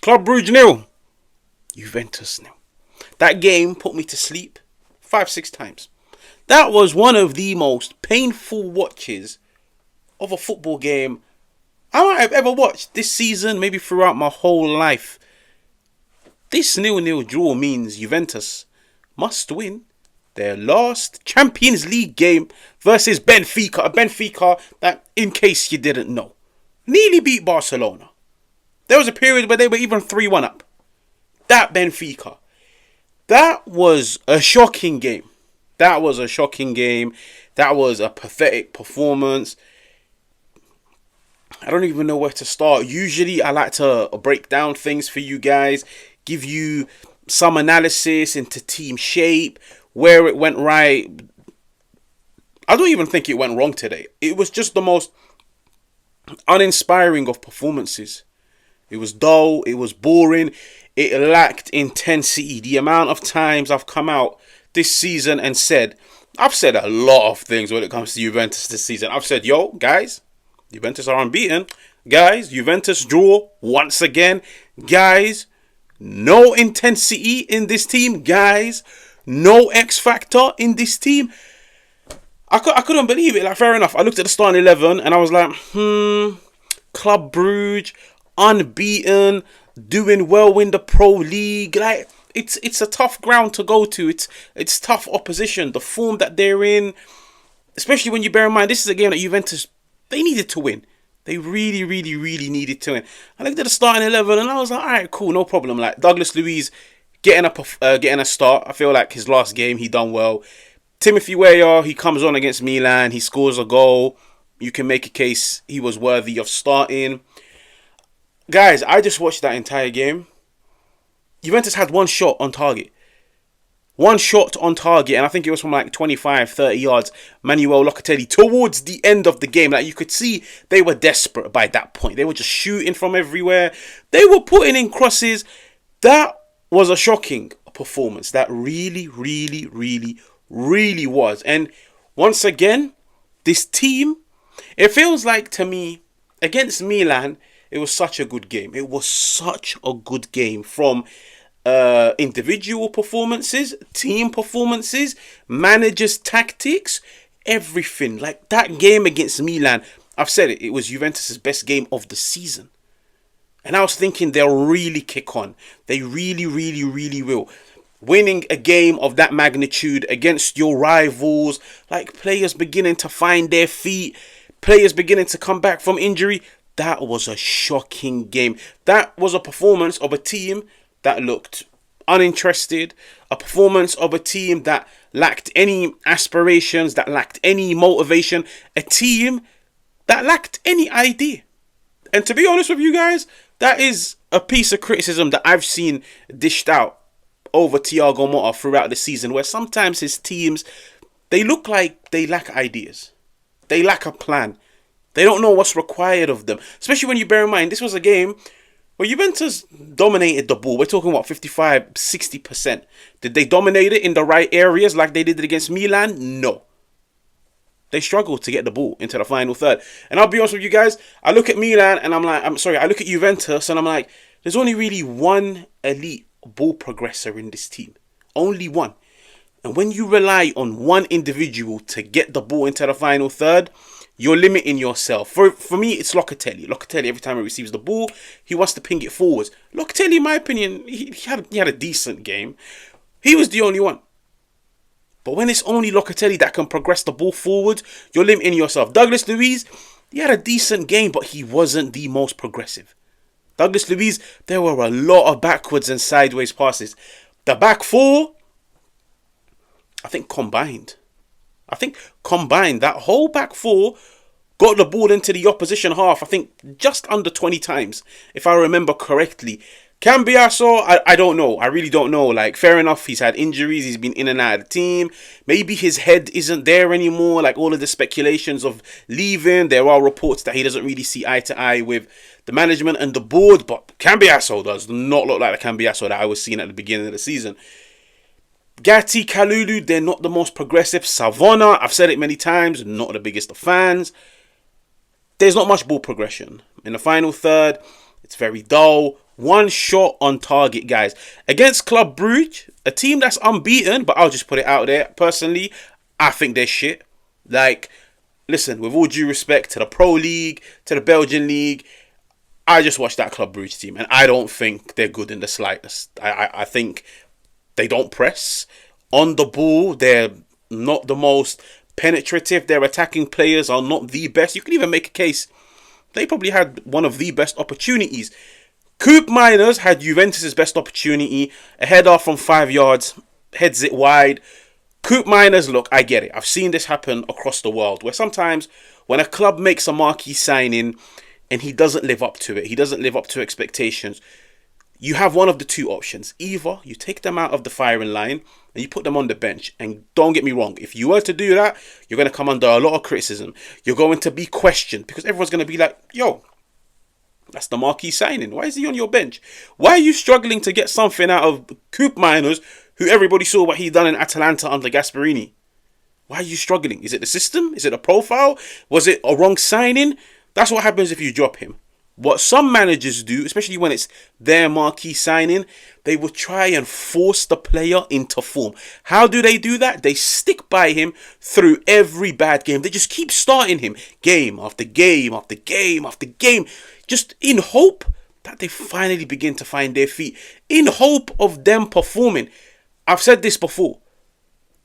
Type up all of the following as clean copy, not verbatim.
Club Brugge 0, Juventus 0. That game put me to sleep 5-6 times. That was one of the most painful watches of a football game I might have ever watched this season, maybe throughout my whole life. This 0-0 draw means Juventus must win their last Champions League game versus Benfica. A Benfica that, in case you didn't know, nearly beat Barcelona. There was a period where they were even 3-1 up. That Benfica. That was a shocking game. That was a pathetic performance. I don't even know where to start. Usually I like to break down things for you guys, give you some analysis into team shape, where it went right. I don't even think it went wrong today. It was just the most uninspiring of performances. It was dull, it was boring, it lacked intensity. The amount of times I've come out this season and I've said a lot of things when it comes to Juventus this season. I've said, yo, guys, Juventus are unbeaten. Guys, Juventus draw once again. Guys, no intensity in this team. Guys, no X factor in this team. I couldn't believe it. Like, fair enough. I looked at the starting 11 and I was like, Club Brugge, unbeaten, doing well in the Pro League. Like, it's a tough ground to go to. It's tough opposition. The form that they're in, especially when you bear in mind this is a game that Juventus, they needed to win. They really, really, really needed to win. I looked at the starting 11 and I was like, all right, cool, no problem. Like, Douglas Luiz getting a start. I feel like his last game he done well. Timothy Weah, he comes on against Milan. He scores a goal. You can make a case he was worthy of starting. Guys, I just watched that entire game. Juventus had one shot on target. One shot on target, and I think it was from like 25, 30 yards. Manuel Locatelli towards the end of the game. Like, you could see they were desperate by that point. They were just shooting from everywhere. They were putting in crosses. That was a shocking performance. That really, really, really, really was. And once again, this team, it feels like to me, against Milan, it was such a good game. It was such a good game from individual performances, team performances, managers' tactics, everything. Like, that game against Milan, I've said it, it was Juventus' best game of the season. And I was thinking they'll really kick on. They really, really, really will. Winning a game of that magnitude against your rivals, like players beginning to find their feet, players beginning to come back from injury. That was a shocking game. That was a performance of a team that looked uninterested. A performance of a team that lacked any aspirations, that lacked any motivation. A team that lacked any idea. And to be honest with you guys, that is a piece of criticism that I've seen dished out over Thiago Motta throughout the season, where sometimes his teams, they look like they lack ideas. They lack a plan. They don't know what's required of them. Especially when you bear in mind, this was a game where Juventus dominated the ball. We're talking about 55, 60%. Did they dominate it in the right areas like they did it against Milan? No. They struggled to get the ball into the final third. And I'll be honest with you guys, I look at Milan and I look at Juventus and I'm like, there's only really one elite ball progressor in this team. Only one. And when you rely on one individual to get the ball into the final third, you're limiting yourself. For me, it's Locatelli. Locatelli, every time he receives the ball, he wants to ping it forwards. Locatelli, in my opinion, he had a decent game. He was the only one. But when it's only Locatelli that can progress the ball forward, you're limiting yourself. Douglas Luiz, he had a decent game, but he wasn't the most progressive. Douglas Luiz, there were a lot of backwards and sideways passes. The back four, I think combined, that whole back four got the ball into the opposition half, I think just under 20 times, if I remember correctly. Cambiasso, I don't know. I really don't know. Like, fair enough, he's had injuries. He's been in and out of the team. Maybe his head isn't there anymore. Like, all of the speculations of leaving. There are reports that he doesn't really see eye to eye with the management and the board. But Cambiasso does not look like the Cambiasso that I was seeing at the beginning of the season. Gatti, Kalulu, they're not the most progressive. Savona, I've said it many times, not the biggest of fans. There's not much ball progression. In the final third, it's very dull. One shot on target, guys. Against Club Brugge, a team that's unbeaten, but I'll just put it out there. Personally, I think they're shit. Like, listen, with all due respect to the Pro League, to the Belgian League, I just watched that Club Brugge team, and I don't think they're good in the slightest. I think they don't press. On the ball, they're not the most penetrative. Their attacking players are not the best. You can even make a case they probably had one of the best opportunities. Coupe Miners had Juventus' best opportunity. A header from 5 yards, heads it wide. Coupe Miners, look, I get it. I've seen this happen across the world, where sometimes when a club makes a marquee signing and he doesn't live up to it, he doesn't live up to expectations, you have one of the two options. Either you take them out of the firing line and you put them on the bench. And don't get me wrong, if you were to do that, you're going to come under a lot of criticism. You're going to be questioned because everyone's going to be like, yo, that's the marquee signing. Why is he on your bench? Why are you struggling to get something out of Coupe Miners, who everybody saw what he done in Atalanta under Gasperini? Why are you struggling? Is it the system? Is it a profile? Was it a wrong signing? That's what happens if you drop him. What some managers do, especially when it's their marquee signing, they will try and force the player into form. How do they do that? They stick by him through every bad game. They just keep starting him game after game after game after game, just in hope that they finally begin to find their feet, in hope of them performing. I've said this before.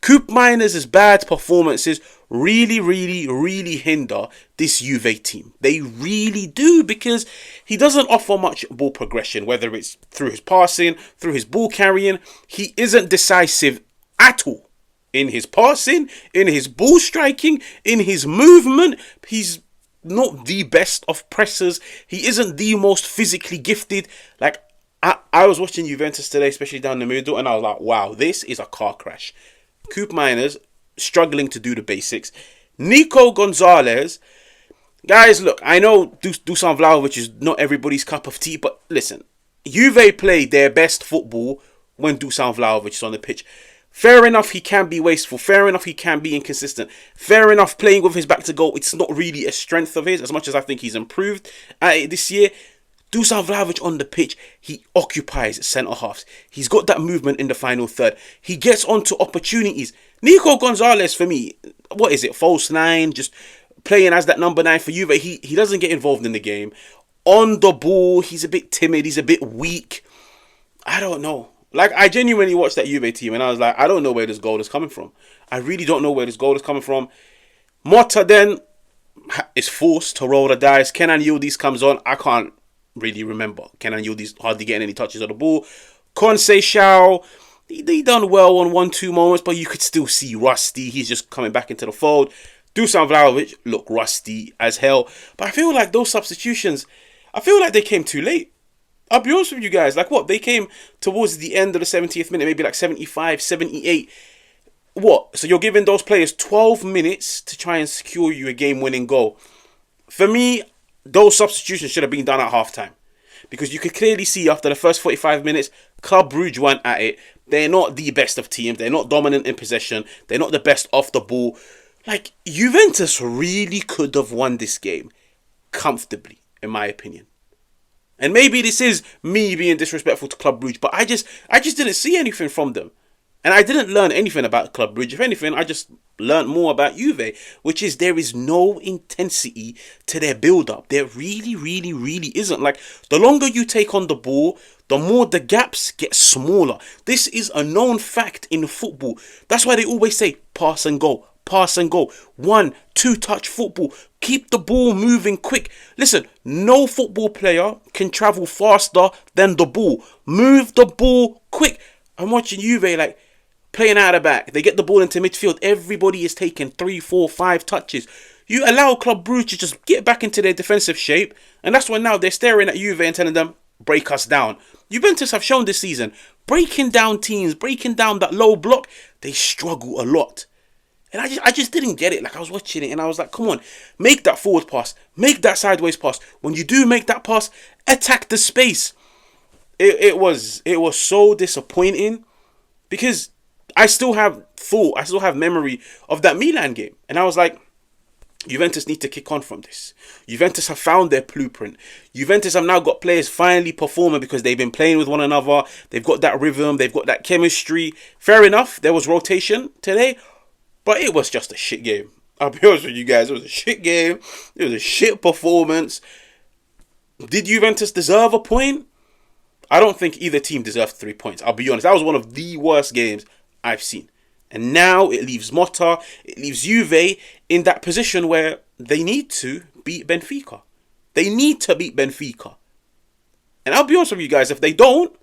Coupe Miners' bad performances really hinder this Juve team. They really do, because he doesn't offer much ball progression, whether it's through his passing, through his ball carrying. He isn't decisive at all in his passing, in his ball striking, in his movement. He's not the best of pressers. He isn't the most physically gifted. Like, I was watching Juventus today, especially down the middle, and I was like, wow, this is a car crash. Coupe Miners struggling to do the basics. Nico Gonzalez, guys, look, I know Dusan Vlahovic is not everybody's cup of tea, but listen, Juve play their best football when Dusan Vlahovic is on the pitch. Fair enough, he can be wasteful. Fair enough, he can be inconsistent. Fair enough, playing with his back to goal, it's not really a strength of his, as much as I think he's improved at it this year. Dusan Vlahovic on the pitch, he occupies centre halves. He's got that movement in the final third. He gets onto opportunities. Nico Gonzalez, for me, what is it? False 9, just playing as that number 9 for Juve. He doesn't get involved in the game. On the ball, he's a bit timid. He's a bit weak. I don't know. Like, I genuinely watched that Juve team and I was like, I don't know where this goal is coming from. I really don't know where this goal is coming from. Motta then is forced to roll the dice. Kenan Yildiz comes on. I can't really remember Kenan Yildiz hardly getting any touches on the ball. Conceição, he done well on 1-2 moments, but you could still see rusty. He's just coming back into the fold. Dusan Vlahovic looked rusty as hell. But I feel like those substitutions, I feel like they came too late. I'll be honest with you guys. Like, what? They came towards the end of the 70th minute, maybe like 75, 78. What? So you're giving those players 12 minutes to try and secure you a game-winning goal. For me, those substitutions should have been done at halftime, because you could clearly see after the first 45 minutes, Club Brugge weren't at it. They're not the best of teams. They're not dominant in possession. They're not the best off the ball. Like, Juventus really could have won this game comfortably, in my opinion. And maybe this is me being disrespectful to Club Brugge, but I just didn't see anything from them. And I didn't learn anything about Club Brugge. If anything, I just learned more about Juve, which is there is no intensity to their build-up. There really isn't. Like, the longer you take on the ball, the more the gaps get smaller. This is a known fact in football. That's why they always say pass and go. Pass and go. 1-2 touch football. Keep the ball moving quick. Listen, no football player can travel faster than the ball. Move the ball quick. I'm watching Juve, like, playing out of the back. They get the ball into midfield. Everybody is taking 3, 4, 5 touches. You allow Club Brugge to just get back into their defensive shape. And that's when now they're staring at Juve and telling them, break us down. Juventus have shown this season, breaking down teams, breaking down that low block, they struggle a lot. And I just didn't get it. Like, I was watching it and I was like, come on, make that forward pass. Make that sideways pass. When you do make that pass, attack the space. It was so disappointing, because I still have memory of that Milan game. And I was like, Juventus need to kick on from this. Juventus have found their blueprint. Juventus have now got players finally performing because they've been playing with one another. They've got that rhythm. They've got that chemistry. Fair enough, there was rotation today, but it was just a shit game. I'll be honest with you guys. It was a shit game. It was a shit performance. Did Juventus deserve a point? I don't think either team deserved 3 points. I'll be honest. That was one of the worst games I've seen. And now it leaves Motta, it leaves Juve in that position where they need to beat Benfica. They need to beat Benfica. And I'll be honest with you guys, if they don't,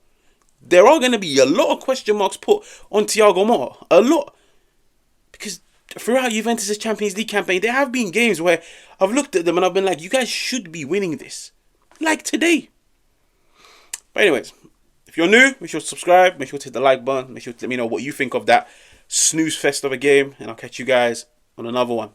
there are going to be a lot of question marks put on Thiago Motta. A lot. Because throughout Juventus' Champions League campaign, there have been games where I've looked at them and I've been like, you guys should be winning this. Like today. But anyways, if you're new, make sure to subscribe. Make sure to hit the like button. Make sure to let me know what you think of that snooze fest of a game. And I'll catch you guys on another one.